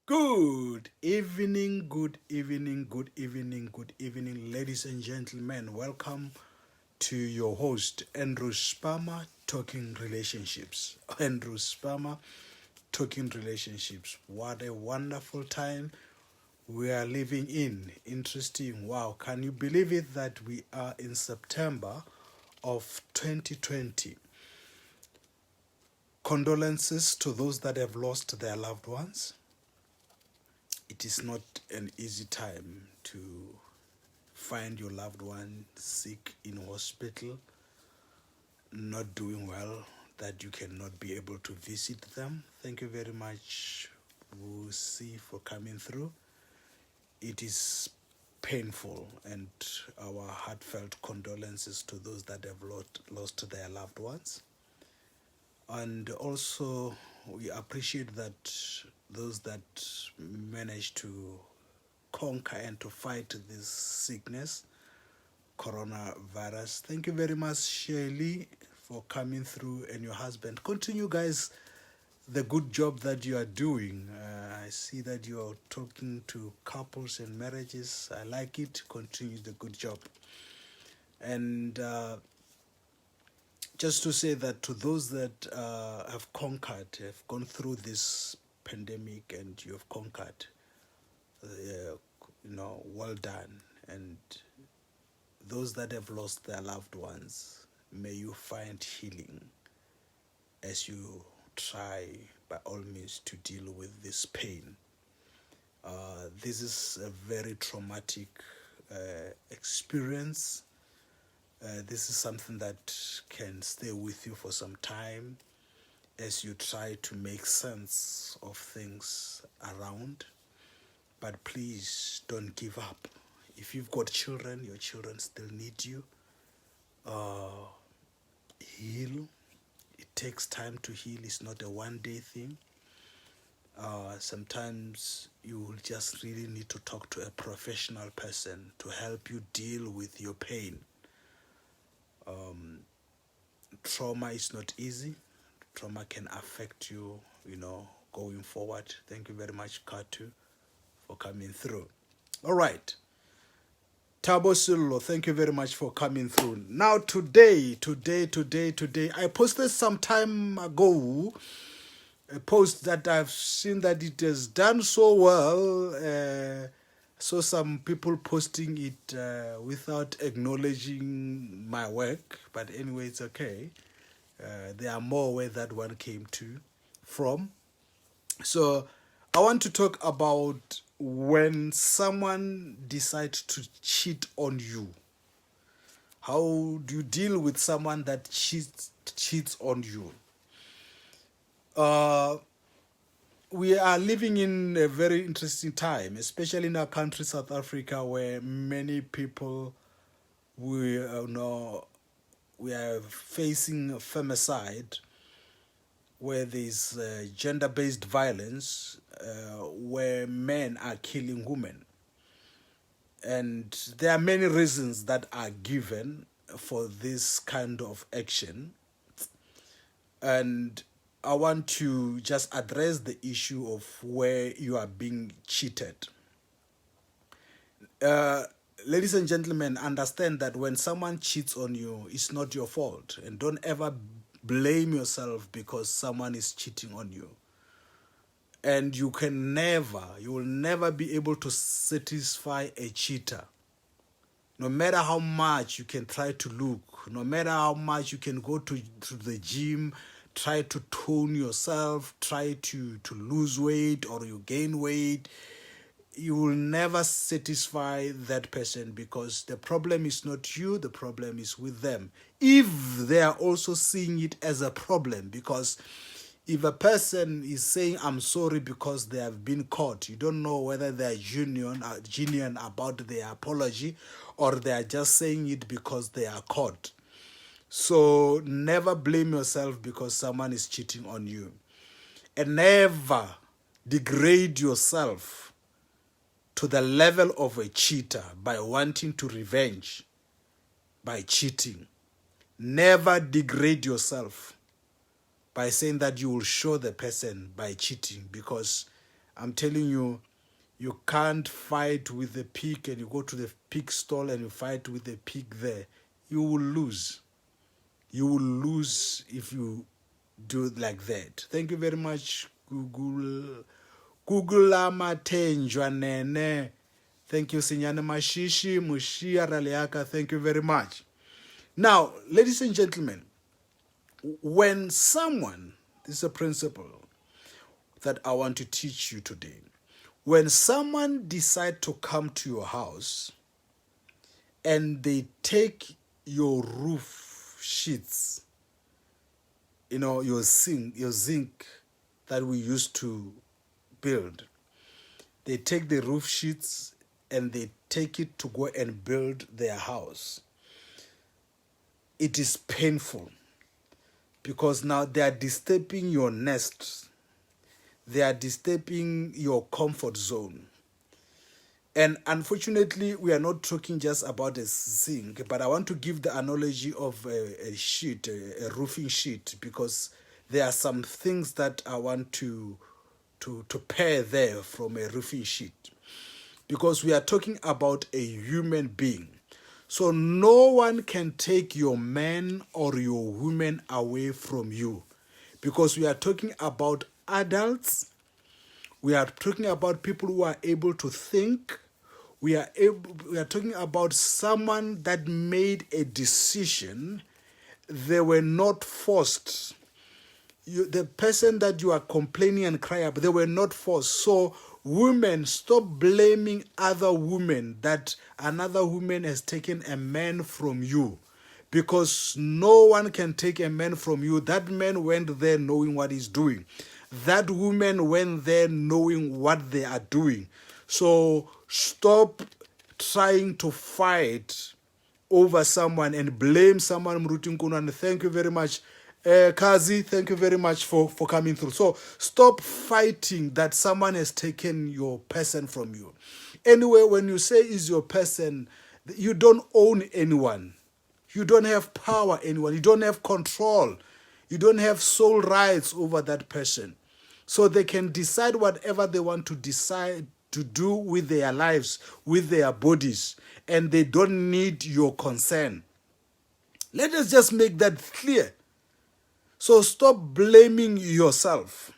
Good evening, ladies and gentlemen. Welcome to your host, Andrew Spama, Talking Relationships. Andrew Spama, Talking Relationships. What a wonderful time we are living in. Interesting. Wow. Can you believe it that we are in September of 2020? Condolences to those that have lost their loved ones. It is not an easy time to find your loved one sick in hospital, not doing well, that you cannot be able to visit them. Thank you very much, Wusi, for coming through. It is painful, and our heartfelt condolences to those that have lost their loved ones. And also, we appreciate that those that manage to conquer and to fight this sickness, coronavirus. Thank you very much, Shirley, for coming through, and your husband. Continue, guys, the good job that you are doing. I see that you are talking to couples and marriages. I like it. Continue the good job. And just to say that to those that have conquered, have gone through this pandemic, and you have conquered, well done. And those that have lost their loved ones, may you find healing as you try by all means to deal with this pain. This is a very traumatic experience. This is something that can stay with you for some time as you try to make sense of things around. But please don't give up. If you've got children, your children still need you. Heal. It takes time to heal. It's not a one-day thing. Sometimes you will just really need to talk to a professional person to help you deal with your pain. Trauma is not easy. Trauma can affect you, going forward. Thank you very much, Katu, for coming through. All right. Tabo Sulu, thank you very much for coming through. Now, today, I posted some time ago a post that I've seen that it has done so well. Saw some people posting it without acknowledging my work, but anyway, it's okay. There are more where that one came from. So I want to talk about when someone decides to cheat on you. How do you deal with someone that cheats on you? We are living in a very interesting time, especially in our country, South Africa, where many people we are facing femicide, where there's gender-based violence, where men are killing women. And there are many reasons that are given for this kind of action. And I want to just address the issue of where you are being cheated. Ladies and gentlemen, understand that when someone cheats on you, it's not your fault. And don't ever blame yourself because someone is cheating on you. And you will never be able to satisfy a cheater. No matter how much you can try to look, no matter how much you can go to the gym, try to tone yourself, try to lose weight or you gain weight, you will never satisfy that person because the problem is not you, the problem is with them. If they are also seeing it as a problem, because if a person is saying, I'm sorry because they have been caught, you don't know whether they are genuine about their apology or they are just saying it because they are caught. So never blame yourself because someone is cheating on you. And never degrade yourself to the level of a cheater by wanting to revenge by cheating. Never degrade yourself by saying that you will show the person by cheating, because I'm telling you, you can't fight with the pig and you go to the pig stall and you fight with the pig there. You will lose. You will lose if you do it like that. Thank you very much, Google. Google Amatenjwa Nene. Thank you, Sinyane Mashishi, Mushia Raleaka. Thank you very much. Now, ladies and gentlemen, when someone, this is a principle that I want to teach you today. When someone decides to come to your house and they take your roof sheets, your zinc that we used to build, they take the roof sheets and they take it to go and build their house. It is painful because now they are disturbing your nest. They are disturbing your comfort zone. And unfortunately, we are not talking just about a zinc, but I want to give the analogy of a sheet, a roofing sheet, because there are some things that I want to pair there from a roofing sheet. Because we are talking about a human being. So no one can take your man or your woman away from you. Because we are talking about adults. We are talking about people who are able to think. We are talking about someone that made a decision. They were not forced. The person that you are complaining and crying about, they were not forced. So women, stop blaming other women that another woman has taken a man from you. Because no one can take a man from you. That man went there knowing what he's doing. That woman went there knowing what they are doing. So stop trying to fight over someone and blame someone. And thank you very much. Kazi, thank you very much for coming through. So stop fighting that someone has taken your person from you. Anyway, when you say is your person, you don't own anyone. You don't have power anyone. You don't have control. You don't have sole rights over that person. So they can decide whatever they want to decide to do with their lives, with their bodies, and they don't need your consent. Let us just make that clear. So stop blaming yourself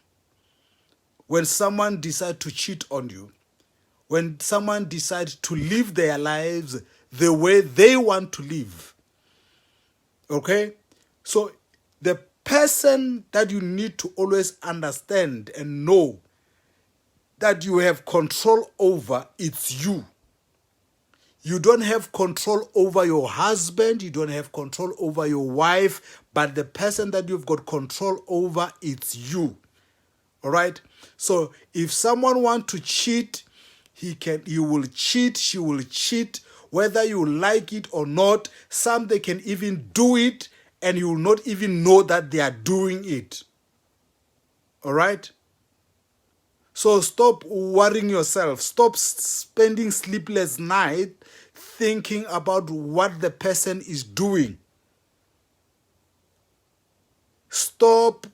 when someone decides to cheat on you, when someone decides to live their lives the way they want to live. Okay? So the person that you need to always understand and know that you have control over, it's you. You don't have control over your husband, you don't have control over your wife, but the person that you've got control over, it's you. All right? So if someone wants to cheat, he will cheat, she will cheat, whether you like it or not. Some they can even do it and you will not even know that they are doing it. All right? So stop worrying yourself. Stop spending sleepless night thinking about what the person is doing. Stop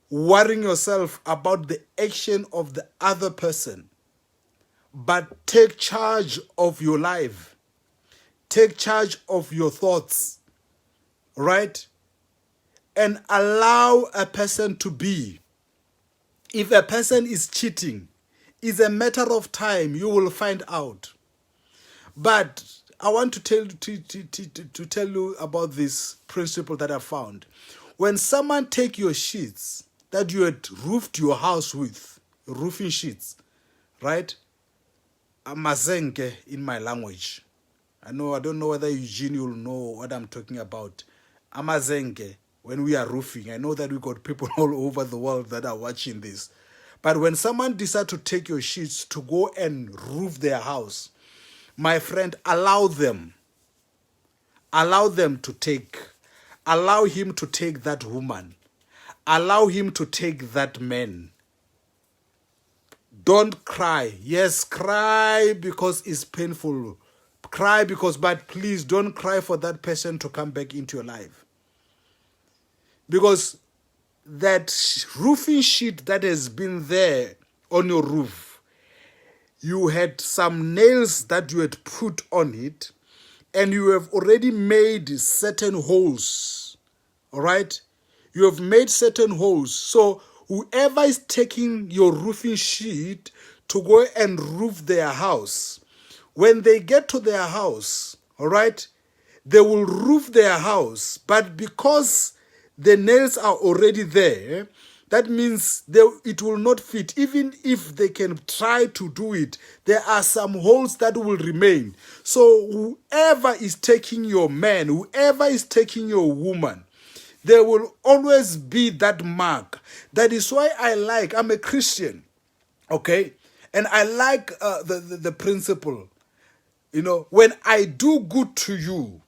worrying yourself about the action of the other person. But take charge of your life. Take charge of your thoughts. Right? And allow a person to be. If a person is cheating, it's a matter of time. You will find out. But I want to tell you about this principle that I found. When someone take your sheets that you had roofed your house with, roofing sheets, right? Amazenge in my language. I don't know whether Eugene will know what I'm talking about. Amazenge. When we are roofing, I know that we got people all over the world that are watching this. But when someone decides to take your sheets to go and roof their house, my friend, allow them. Allow them to take. Allow him to take that woman. Allow him to take that man. Don't cry. Yes, cry because it's painful. Cry but please don't cry for that person to come back into your life. Because that roofing sheet that has been there on your roof, you had some nails that you had put on it, and you have already made certain holes. All right? You have made certain holes. So whoever is taking your roofing sheet to go and roof their house, when they get to their house, all right, they will roof their house, but because the nails are already there, that means it will not fit. Even if they can try to do it, there are some holes that will remain. So whoever is taking your man, whoever is taking your woman, there will always be that mark. That is why I'm a Christian, okay? And I like the principle. You know, when I do good to you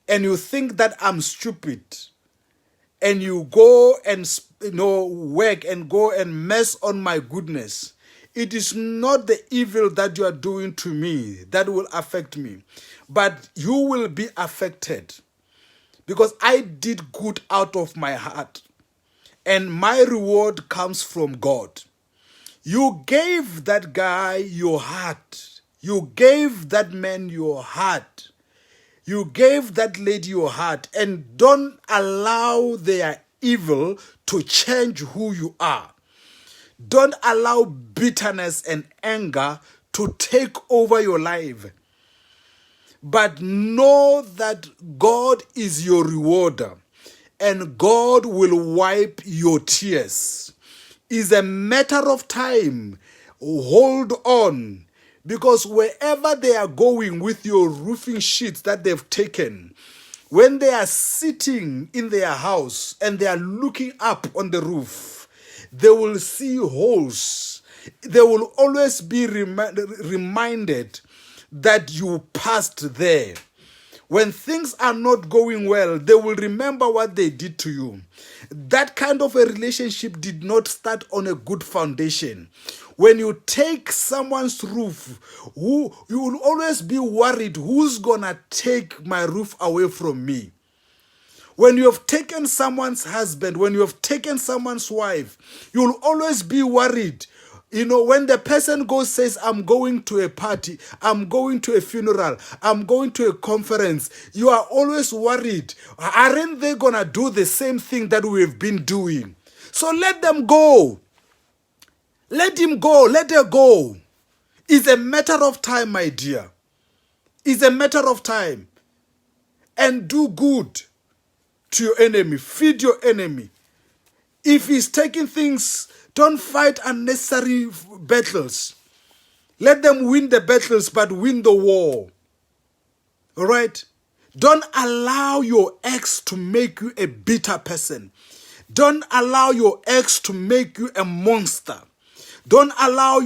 and you think that I'm stupid, and you go and work and go and mess on my goodness, it is not the evil that you are doing to me that will affect me, but you will be affected, because I did good out of my heart, and my reward comes from God. You gave that guy your heart. You gave that man your heart. You gave that lady your heart, and don't allow their evil to change who you are. Don't allow bitterness and anger to take over your life. But know that God is your rewarder, and God will wipe your tears. It's a matter of time. Hold on. Because wherever they are going with your roofing sheets that they've taken, when they are sitting in their house and they are looking up on the roof, they will see holes. They will always be reminded that you passed there. When things are not going well, they will remember what they did to you. That kind of a relationship did not start on a good foundation. When you take someone's roof, you will always be worried, who's gonna take my roof away from me? When you have taken someone's husband, when you have taken someone's wife, you'll always be worried. You know, when the person says, I'm going to a party, I'm going to a funeral, I'm going to a conference, you are always worried. Aren't they going to do the same thing that we've been doing? So let them go. Let him go. Let her go. It's a matter of time, my dear. It's a matter of time. And do good to your enemy. Feed your enemy. If he's taking things, don't fight unnecessary battles. Let them win the battles, but win the war. All right? Don't allow your ex to make you a bitter person. Don't allow your ex to make you a monster. Don't allow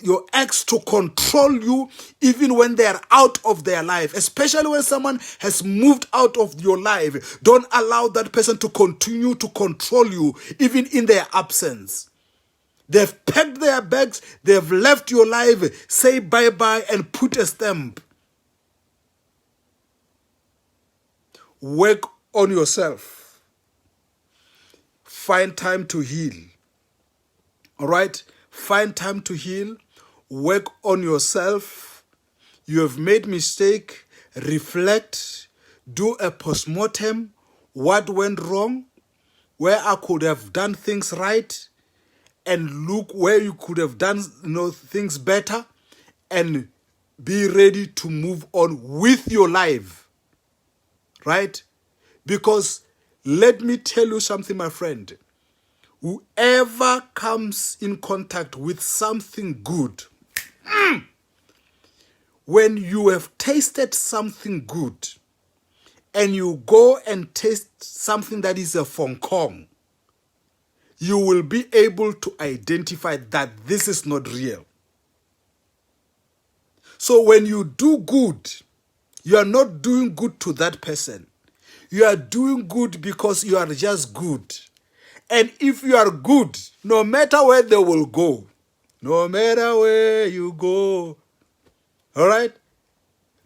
your ex to control you even when they are out of their life, especially when someone has moved out of your life. Don't allow that person to continue to control you even in their absence. They've packed their bags, they've left your life. Say bye-bye and put a stamp. Work on yourself. Find time to heal. All right? Find time to heal. Work on yourself. You have made mistake. Reflect. Do a postmortem. What went wrong? Where I could have done things right. And look where you could have done things better. And be ready to move on with your life. Right? Because let me tell you something, my friend. Whoever comes in contact with something good, when you have tasted something good and you go and taste something that is a Fong Kong, you will be able to identify that this is not real. So when you do good, you are not doing good to that person. You are doing good because you are just good. And if you are good, no matter where they will go, no matter where you go, all right?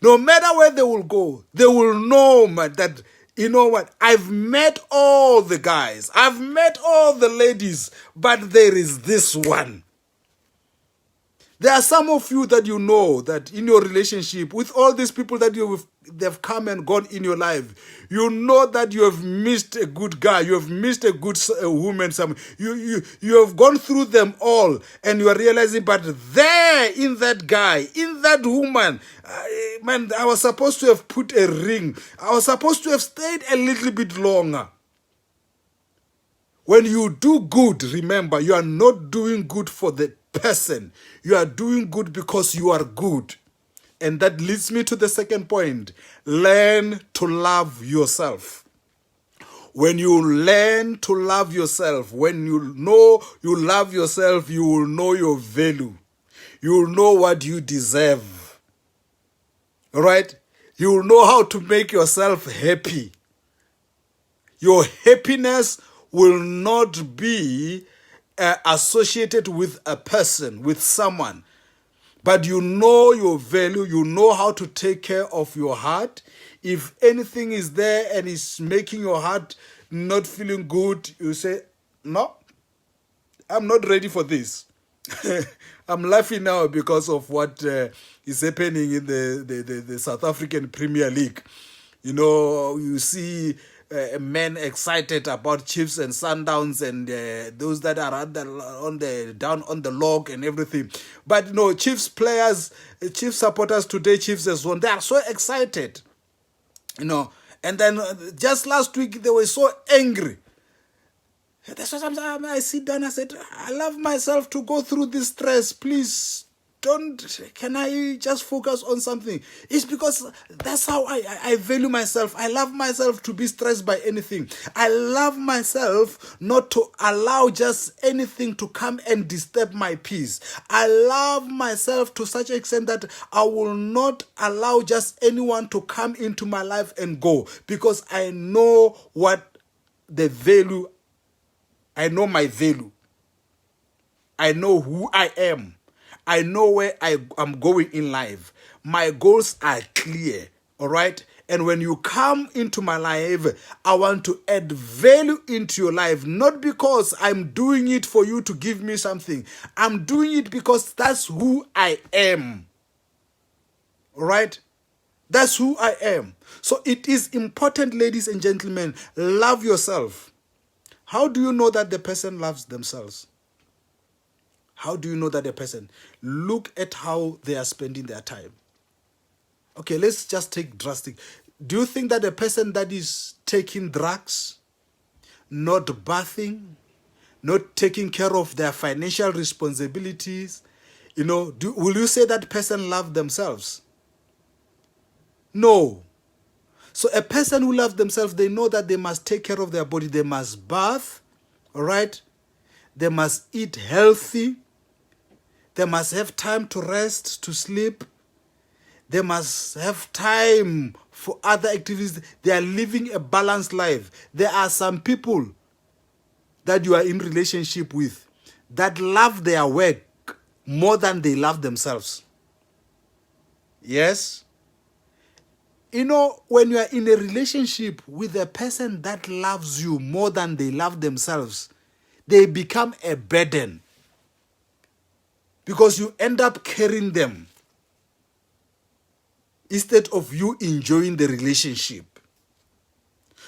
No matter where they will go, they will know that, you know what, I've met all the guys, I've met all the ladies, but there is this one. There are some of you that you know that in your relationship with all these people that they've come and gone in your life, you know that you have missed a good guy, you have missed a good woman, you have gone through them all, and you are realizing, but there in that guy, in that woman, man, I was supposed to have put a ring. I was supposed to have stayed a little bit longer. When you do good, remember, you are not doing good for the person. You are doing good because you are good. And that leads me to the second point. Learn to love yourself. When you learn to love yourself, when you know you love yourself, you will know your value. You will know what you deserve. All right? You will know how to make yourself happy. Your happiness will not be associated with a person, with someone. But you know your value, you know how to take care of your heart. If anything is there and is making your heart not feeling good, you say, no, I'm not ready for this. I'm laughing now because of what is happening in the South African Premier League. You know, you see men excited about Chiefs and Sundowns and those that are down on the log and everything. But you know, Chiefs players, Chiefs supporters today, Chiefs has won. They are so excited, you know. And then just last week they were so angry. That's what I sit down. I said, I love myself to go through this stress. Please can I just focus on something? It's because that's how I value myself. I love myself to be stressed by anything. I love myself not to allow just anything to come and disturb my peace. I love myself to such an extent that I will not allow just anyone to come into my life and go, because I know what the value. I know my value. I know who I am. I know where I am going in life. My goals are clear, all right? And when you come into my life, I want to add value into your life, not because I'm doing it for you to give me something. I'm doing it because that's who I am, all right? That's who I am. So it is important, ladies and gentlemen, love yourself. How do you know that the person loves themselves? How do you know that a person? Look at how they are spending their time. Okay, let's just take drastic. Do you think that a person that is taking drugs, not bathing, not taking care of their financial responsibilities, you know, will you say that person loves themselves? No. So a person who loves themselves, they know that they must take care of their body. They must bath, all right? They must eat healthy. They must have time to rest, to sleep. They must have time for other activities. They are living a balanced life. There are some people that you are in relationship with that love their work more than they love themselves. Yes? You know, when you are in a relationship with a person that loves you more than they love themselves, they become a burden, because you end up carrying them instead of you enjoying the relationship.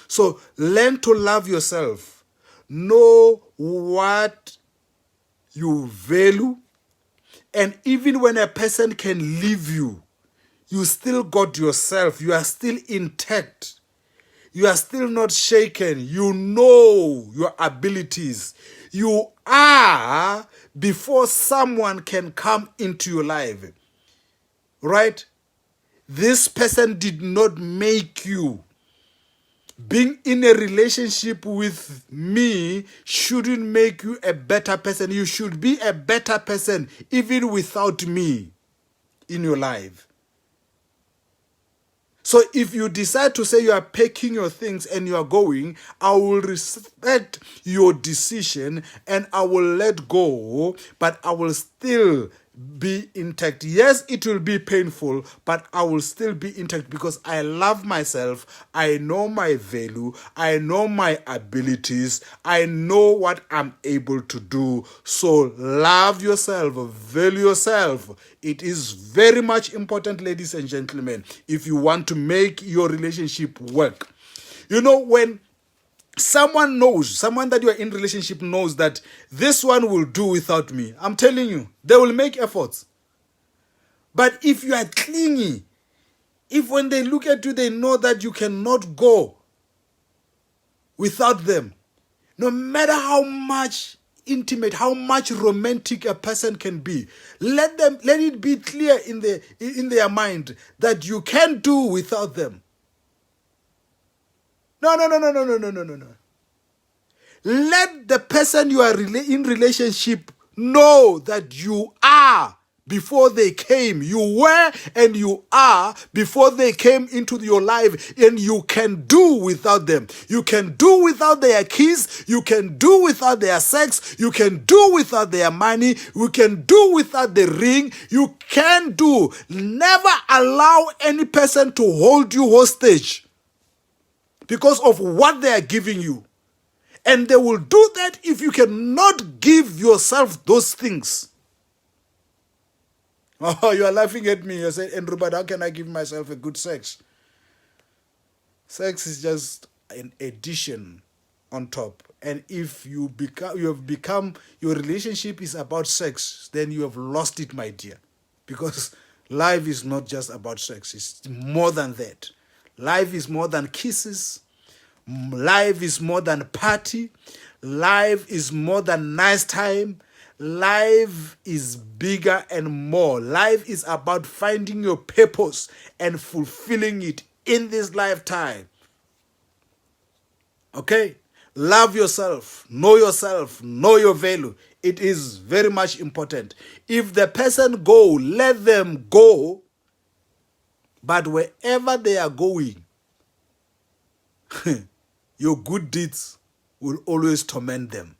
So learn to love yourself. Know what you value. And even when a person can leave you, you still got yourself. You are still intact. You are still not shaken. You know your abilities. You are before someone can come into your life. Right? This person did not make you. Being in a relationship with me shouldn't make you a better person. You should be a better person even without me in your life. So if you decide to say you are packing your things and you are going, I will respect your decision and I will let go, but I will still be intact. Yes, it will be painful, but I will still be intact because I love myself. I know my value. I know my abilities. I know what I'm able to do. So love yourself, value yourself. It is very much important, ladies and gentlemen, if you want to make your relationship work. You know, when someone that you are in relationship knows that this one will do without me, I'm telling you, they will make efforts. But if you are clingy, if when they look at you, they know that you cannot go without them, no matter how much intimate, how much romantic a person can be, let it be clear in their mind that you can do without them. No. Let the person you are in relationship know that you are before they came. You were and you are before they came into your life, and you can do without them. You can do without their kiss. You can do without their sex. You can do without their money. You can do without the ring. You can do. Never allow any person to hold you hostage because of what they are giving you. And they will do that if you cannot give yourself those things. Oh, you are laughing at me. You say, Andrew, but how can I give myself a good sex? Sex is just an addition on top. And if you have become, your relationship is about sex, then you have lost it, my dear. Because life is not just about sex. It's more than that. Life is more than kisses. Life is more than party. Life is more than nice time. Life is bigger and more. Life is about finding your purpose and fulfilling it in this lifetime. Okay? Love yourself. Know your value. It is very much important. If the person go, let them go. But wherever they are going, your good deeds will always torment them.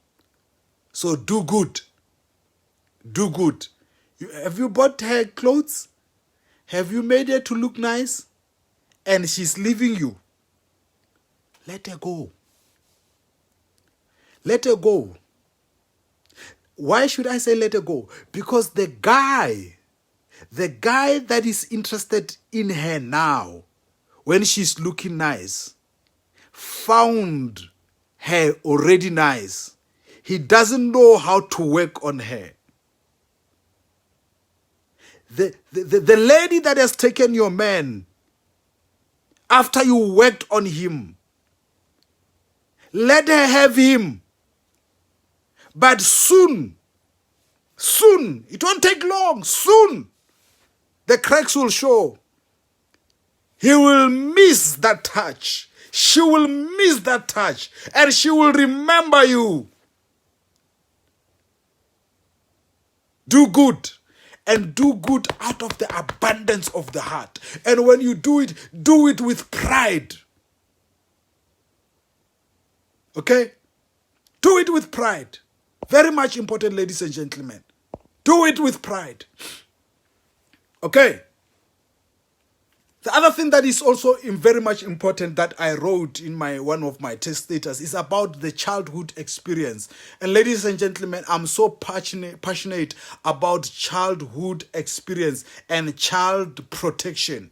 So do good. Do good. Have you bought her clothes? Have you made her to look nice? And she's leaving you. Let her go. Let her go. Why should I say let her go? Because the guy that is interested in her now, when she's looking nice, found her already nice. He doesn't know how to work on her. The lady that has taken your man after you worked on him, let her have him. But soon, it won't take long, soon, the cracks will show. He will miss that touch. She will miss that touch. And she will remember you. Do good. And do good out of the abundance of the heart. And when you do it with pride. Okay? Do it with pride. Very much important, ladies and gentlemen. Do it with pride. Okay? The other thing that is also very much important that I wrote in one of my test status is about the childhood experience. And ladies and gentlemen, I'm so passionate about childhood experience and child protection.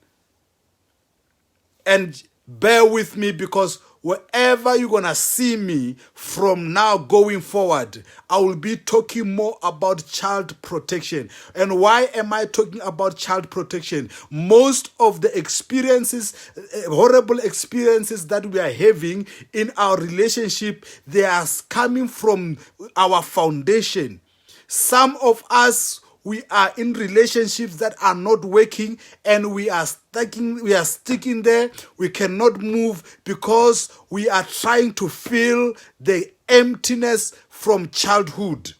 And bear with me, because wherever you're going to see me from now going forward, I will be talking more about child protection. And why am I talking about child protection? Most of the experiences, horrible experiences that we are having in our relationship, they are coming from our foundation. Some of us, we are in relationships that are not working, and we are sticking there. We cannot move because we are trying to fill the emptiness from childhood.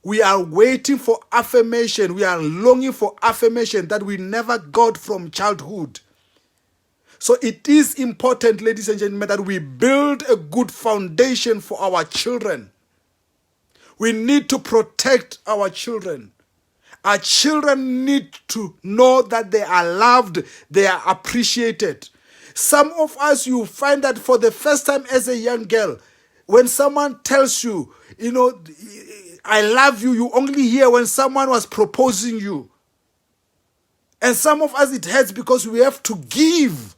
We are waiting for affirmation. We are longing for affirmation that we never got from childhood. So it is important, ladies and gentlemen, that we build a good foundation for our children. We need to protect our children. Our children need to know that they are loved, they are appreciated. Some of us, you find that for the first time as a young girl, when someone tells you, I love you, you only hear when someone was proposing you. And some of us, it hurts because we have to give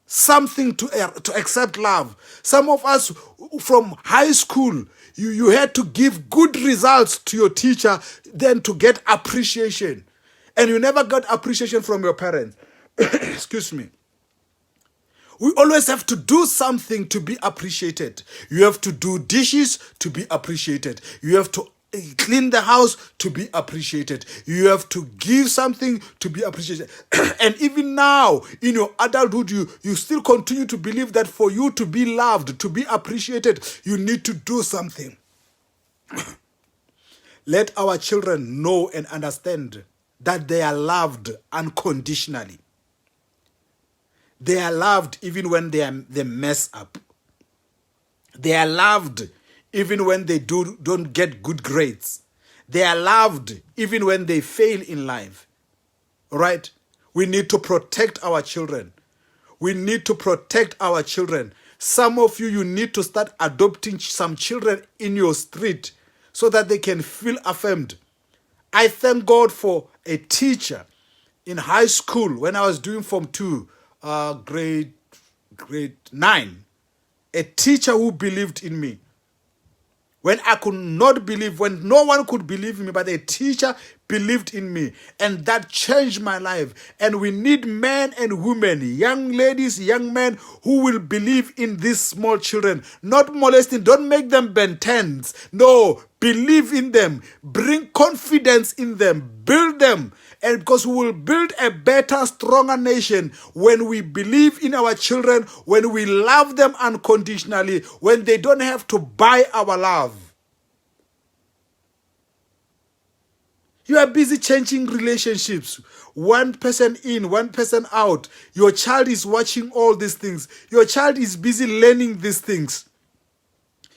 something to accept love. Some of us from high school, you had to give good results to your teacher then to get appreciation. And you never got appreciation from your parents. Excuse me. We always have to do something to be appreciated. You have to do dishes to be appreciated. You have to clean the house to be appreciated. You have to give something to be appreciated. And even now, in your adulthood, you still continue to believe that for you to be loved, to be appreciated, you need to do something. Let our children know and understand that they are loved unconditionally. They are loved even when they mess up. They are loved even when they don't get good grades. They are loved even when they fail in life. All right? We need to protect our children. We need to protect our children. Some of you need to start adopting some children in your street so that they can feel affirmed. I thank God for a teacher in high school when I was doing Form 2, grade 9. A teacher who believed in me. When I could not believe, when no one could believe in me, but a teacher believed in me. And that changed my life. And we need men and women, young ladies, young men, who will believe in these small children. Not molesting, don't make them Ben 10s. No, believe in them. Bring confidence in them. Build them. And because we will build a better, stronger nation when we believe in our children, when we love them unconditionally, when they don't have to buy our love. You are busy changing relationships. One person in, one person out. Your child is watching all these things. Your child is busy learning these things.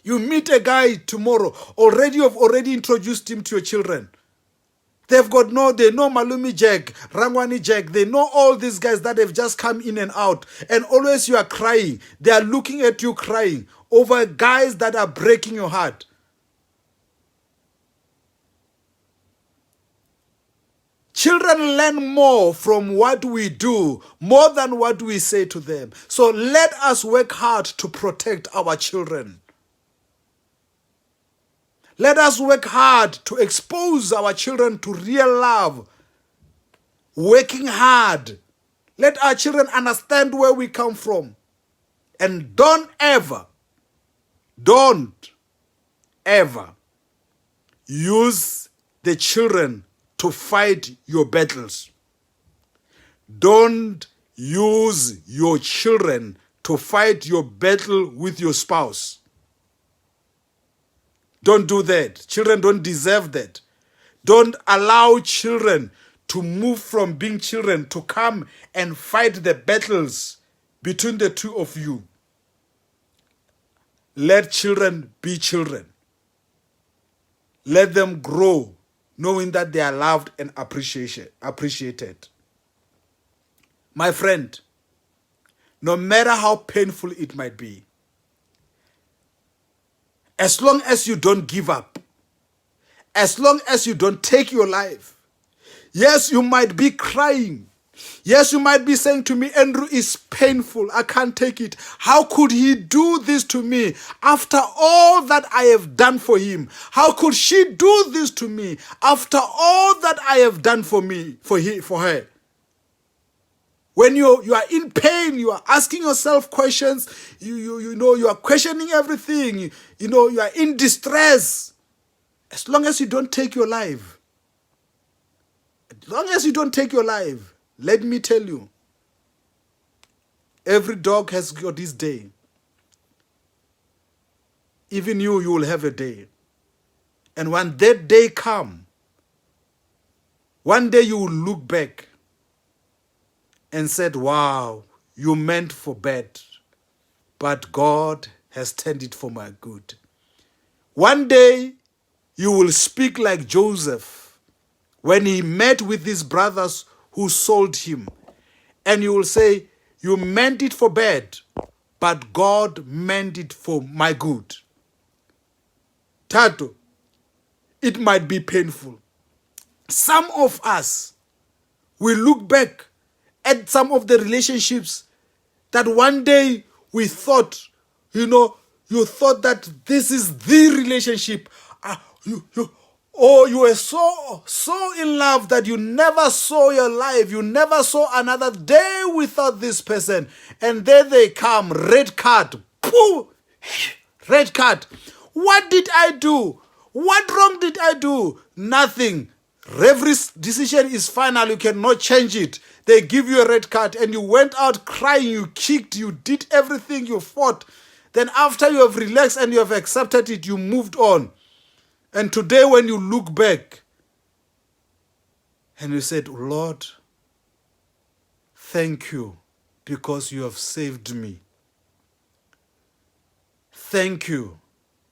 You meet a guy tomorrow. You have already introduced him to your children. They know Malumi Jack, Rangwani Jack. They know all these guys that have just come in and out. And always you are crying. They are looking at you crying over guys that are breaking your heart. Children learn more from what we do, more than what we say to them. So let us work hard to protect our children. Let us work hard to expose our children to real love. Working hard. Let our children understand where we come from. And don't ever use the children to fight your battles. Don't use your children to fight your battle with your spouse. Don't do that. Children don't deserve that. Don't allow children to move from being children to come and fight the battles between the two of you. Let children be children. Let them grow knowing that they are loved and appreciated. My friend, no matter how painful it might be, as long as you don't give up, as long as you don't take your life, yes, you might be crying. Yes, you might be saying to me, Andrew, it's painful. I can't take it. How could he do this to me after all that I have done for him? How could she do this to me after all that I have done for her? When you are in pain, you are asking yourself questions. You are questioning everything. You are in distress. As long as you don't take your life, let me tell you, every dog has got his day. Even you will have a day. And when that day comes, one day you will look back and said, wow, you meant for bad, but God has turned it for my good. One day you will speak like Joseph when he met with his brothers who sold him. And you will say, you meant it for bad, but God meant it for my good. Tato, it might be painful. Some of us, we look back at some of the relationships that one day we thought, you thought that this is the relationship. You were so in love that you never saw your life. You never saw another day without this person. And there they come, red card. Pooh! Red card. What did I do? What wrong did I do? Nothing. Referee's decision is final. You cannot change it. They give you a red card and you went out crying, you kicked, you did everything, you fought. Then after you have relaxed and you have accepted it, you moved on. And today when you look back and you said, Lord, thank you because you have saved me. Thank you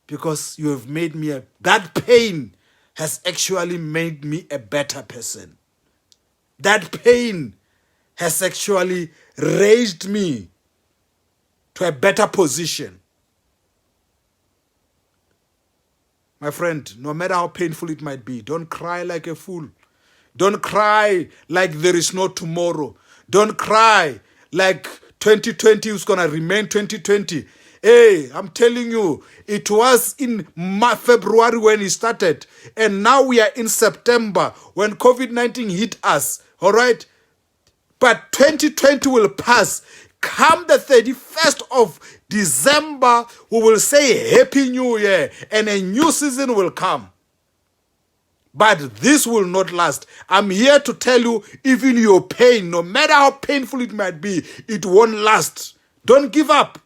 because you have made me that pain has actually made me a better person. That pain has actually raised me to a better position. My friend, no matter how painful it might be, don't cry like a fool. Don't cry like there is no tomorrow. Don't cry like 2020 is going to remain 2020. Hey, I'm telling you, it was in February when it started. And now we are in September when COVID-19 hit us. All right? But 2020 will pass. Come the 31st of December, we will say Happy New Year and a new season will come. But this will not last. I'm here to tell you, even your pain, no matter how painful it might be, it won't last. Don't give up.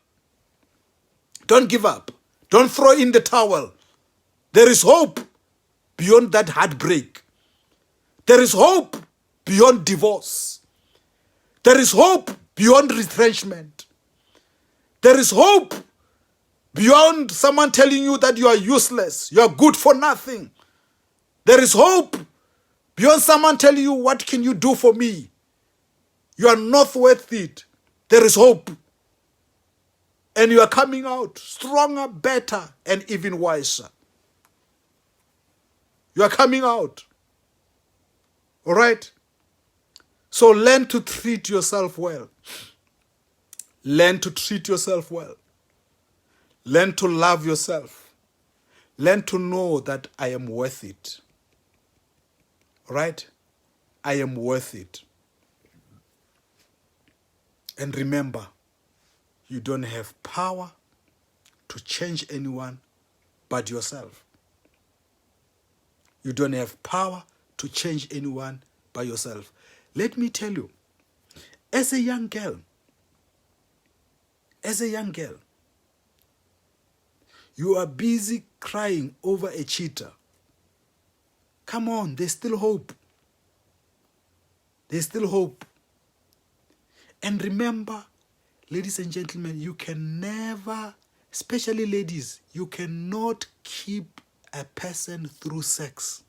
Don't give up. Don't throw in the towel. There is hope beyond that heartbreak. There is hope beyond divorce. There is hope beyond retrenchment. There is hope beyond someone telling you that you are useless, you are good for nothing. There is hope beyond someone telling you, what can you do for me? You are not worth it. There is hope. And you are coming out stronger, better, and even wiser. You are coming out. All right? So learn to treat yourself well. Learn to treat yourself well. Learn to love yourself. Learn to know that I am worth it. All right? I am worth it. And remember, you don't have power to change anyone but yourself. You don't have power to change anyone but yourself. Let me tell you, as a young girl, you are busy crying over a cheater. Come on, there's still hope. There's still hope. And remember, ladies and gentlemen, you can never, especially ladies, you cannot keep a person through sex.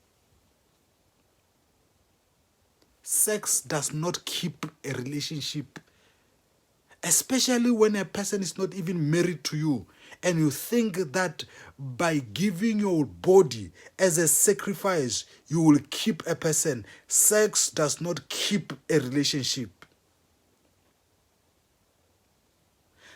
Sex does not keep a relationship, especially when a person is not even married to you and you think that by giving your body as a sacrifice, you will keep a person. Sex does not keep a relationship.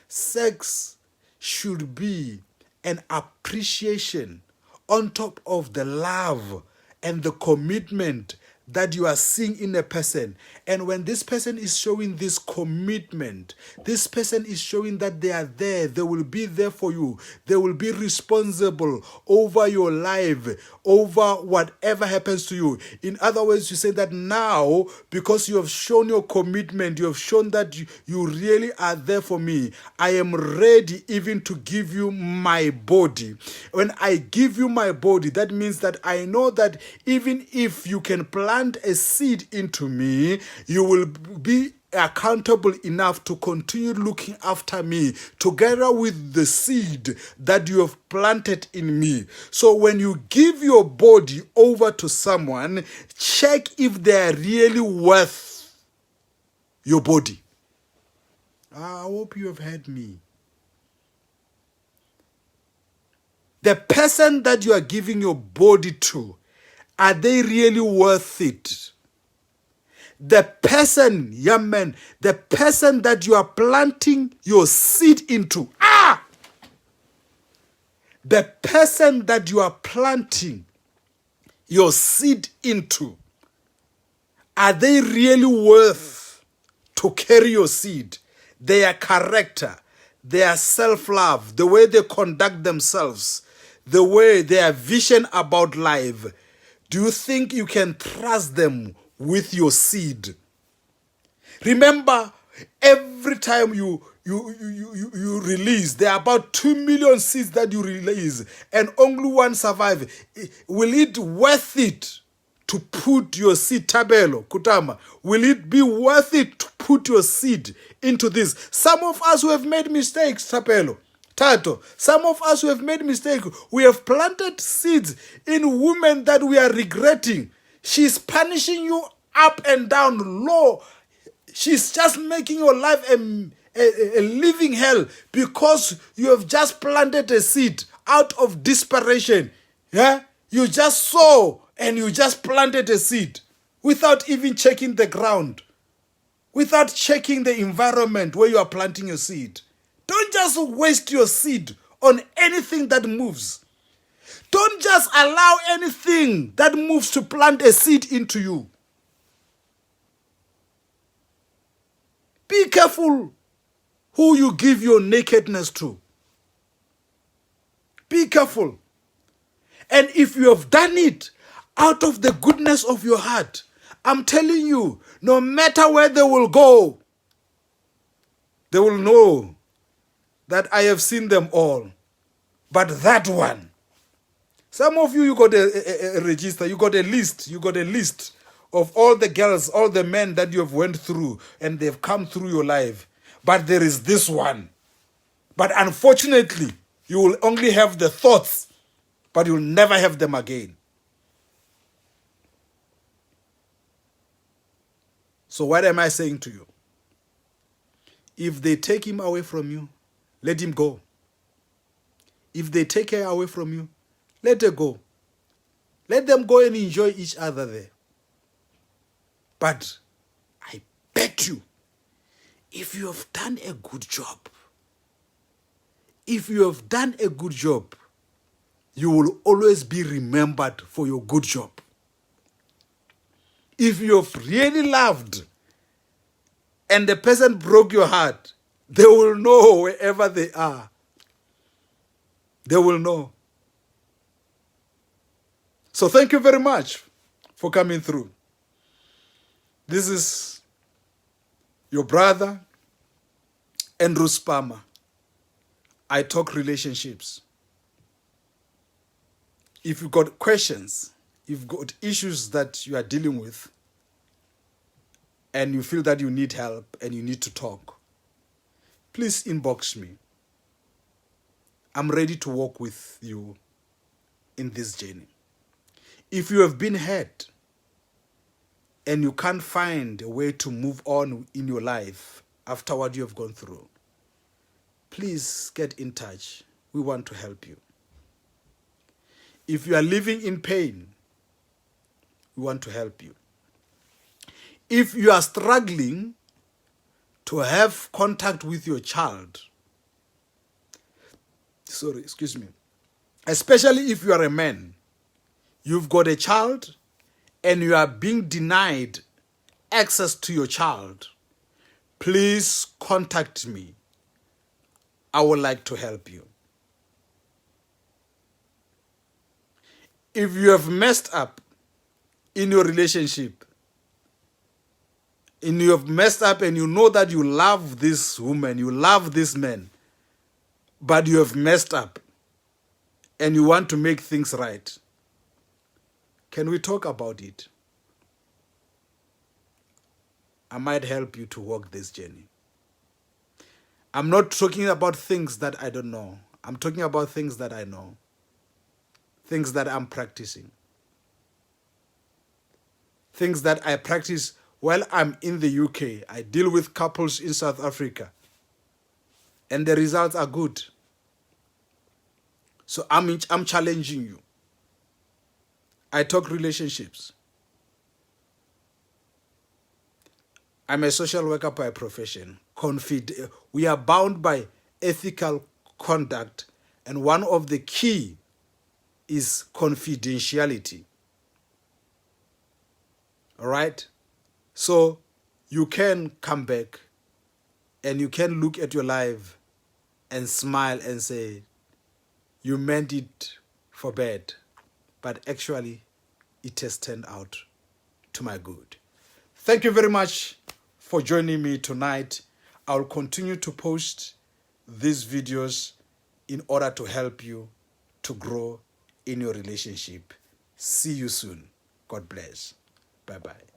Sex should be an appreciation on top of the love and the commitment that you are seeing in a person. And when this person is showing this commitment, this person is showing that they are there, they will be there for you, they will be responsible over your life, over whatever happens to you. In other words, you say that now, because you have shown your commitment, you have shown that you really are there for me, I am ready even to give you my body. When I give you my body, that means that I know that even if you can plant a seed into me, you will be accountable enough to continue looking after me together with the seed that you have planted in me. So when you give your body over to someone, check if they are really worth your body. I hope you have heard me. The person that you are giving your body to, are they really worth it? The person, young man, the person that you are planting your seed into, the person that you are planting your seed into, are they really worth to carry your seed? Their character, their self-love, the way they conduct themselves, the way their vision about life. Do you think you can trust them with your seed? Remember, every time you release, there are about 2 million seeds that you release, and only one survive. Will it worth it to put your seed, Tabelo, Kutama? Will it be worth it to put your seed into this? Some of us who have made mistakes, Tabelo, Tato, some of us who have made mistakes, we have planted seeds in women that we are regretting. She's punishing you up and down, low. She's just making your life a living hell because you have just planted a seed out of desperation. Yeah? You just sow and you just planted a seed without even checking the ground, without checking the environment where you are planting your seed. Don't just waste your seed on anything that moves. Don't just allow anything that moves to plant a seed into you. Be careful who you give your nakedness to. Be careful. And if you have done it out of the goodness of your heart, I'm telling you, no matter where they will go, they will know that I have seen them all. But that one, some of you got a register, you got a list of all the girls, all the men that you have went through and they've come through your life. But there is this one. But unfortunately, you will only have the thoughts, but you'll never have them again. So what am I saying to you? If they take him away from you, let him go. If they take her away from you, let her go. Let them go and enjoy each other there. But I bet you, if you have done a good job, you will always be remembered for your good job. If you have really loved and the person broke your heart, they will know wherever they are. They will know. So thank you very much for coming through. This is your brother, Andrew Spama. I talk relationships. If you've got questions, you've got issues that you are dealing with, and you feel that you need help and you need to talk, please inbox me. I'm ready to walk with you in this journey. If you have been hurt and you can't find a way to move on in your life after what you have gone through, please get in touch. We want to help you. If you are living in pain, we want to help you. If you are struggling to have contact with your child, especially if you are a man, you've got a child and you are being denied access to your child, please contact me. I would like to help you. If you have messed up in your relationship, and you have messed up and you know that you love this woman, you love this man, but you have messed up and you want to make things right, can we talk about it? I might help you to walk this journey. I'm not talking about things that I don't know. I'm talking about things that I know. Things that I'm practicing. Things that I practice while I'm in the UK. I deal with couples in South Africa. And the results are good. So I'm challenging you. I talk relationships. I'm a social worker by profession. We are bound by ethical conduct, and one of the key is confidentiality. All right? So you can come back and you can look at your life and smile and say, you meant it for bad, but actually it has turned out to my good. Thank you very much for joining me tonight. I'll continue to post these videos in order to help you to grow in your relationship. See you soon. God bless. Bye-bye.